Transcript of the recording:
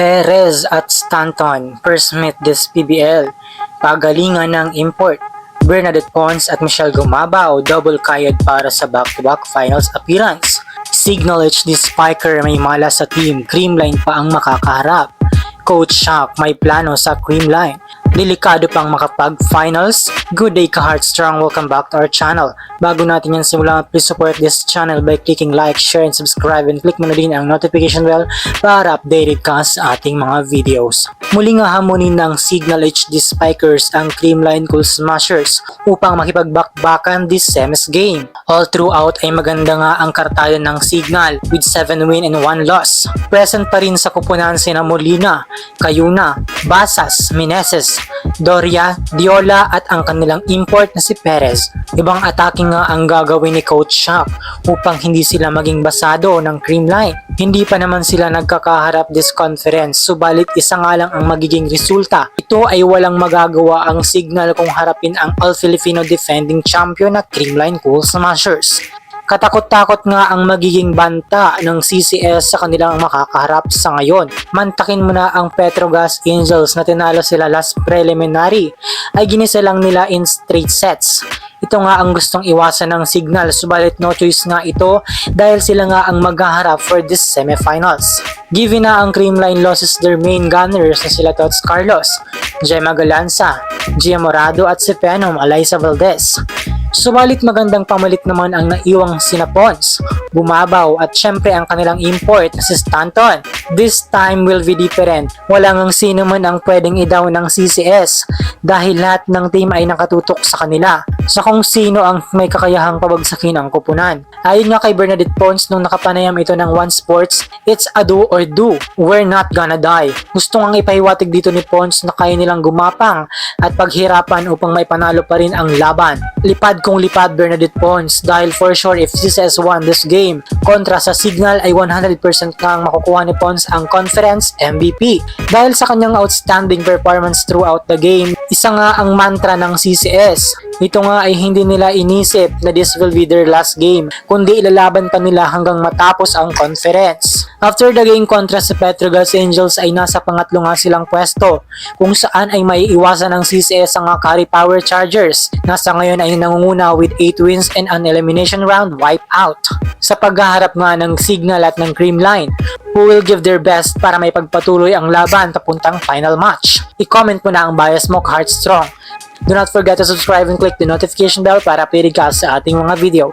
Perez at Stanton first meet this PBL. Pagalingan ng import. Bernadette Pons at Michelle Gumabao double kayod para sa back-to-back finals appearance. Signal HD Spiker may mala sa team, Creamline pa ang makakaharap. Coach Shock may plano sa Creamline. Delikado pang makapag-finals. Good day ka Heartstrong, welcome back to our channel. Bago natin yan simulan, please support this channel by clicking like, share, and subscribe, and click mo na din ang notification bell para updated ka sa ating mga videos. Muli nga hamunin ng Signal HD Spikers ang Creamline Cool Smashers upang makipagbakbakan this semis game. All throughout ay maganda nga ang kartayan ng Signal with 7 win and 1 loss. Present pa rin sa kupunan sina Molina, Cayuna, Basas, Meneses, Doria, Diola at ang kanilang import na si Perez. Ibang atake nga ang gagawin ni Coach Shock upang hindi sila maging basado ng Creamline. Hindi pa naman sila nagkakaharap this conference, subalit isa nga lang ang magiging resulta. Ito ay walang magagawa ang Signal kung harapin ang All-Filipino defending champion na Creamline Cool Smashers. Katakot-takot nga ang magiging banta ng CCS sa kanilang makakaharap sa ngayon. Mantakin mo na ang Petrogas Angels na tinalo sila last preliminary ay ginisa lang nila in straight sets. Ito nga ang gustong iwasan ng Signal, subalit no choice nga ito dahil sila nga ang maghaharap for this semifinals. Given na ang Creamline losses their main gunners na sila Tots Carlos, Gemma Galanza, Gia Morado at si Phenom Alyssa Valdez. Subalit magandang pamalit naman ang naiwang sina Pons, Bumabaw at syempre ang kanilang import na si Stanton. This time will be different. Walang ang sino man ang pwedeng i-down ng CCS dahil lahat ng team ay nakatutok sa kanila sa kung sino ang may kakayahang pabagsakin ang kupunan. Ayon nga kay Bernadette Pons nung nakapanayam ito ng One Sports, it's a do or do. We're not gonna die. Gusto ngang ipahiwatig dito ni Pons na kaya nilang gumapang at paghirapan upang may panalo pa rin ang laban. Lipad kung lipad Bernadette Pons dahil for sure if CCS won this game kontra sa Signal ay 100% kang makukuha ni Pons ang conference MVP. Dahil sa kanyang outstanding performance throughout the game, isa nga ang mantra ng CCS. Ito nga ay hindi nila inisip na this will be their last game, kundi ilalaban pa nila hanggang matapos ang conference. After the game kontra sa Petrogas Angels ay nasa pangatlo nga silang pwesto, kung saan ay may iwasan ng CCS ang Akari Power Chargers. Nasa ngayon ay nangunguna with 8 wins and an elimination round wipeout. Sa paghaharap nga ng Signal at ng Creamline, who will give their best para may pagpatuloy ang laban papuntang final match. I-comment mo na ang bias mo Heartstrong. Do not forget to subscribe and click the notification bell para updated ka sa ating mga video.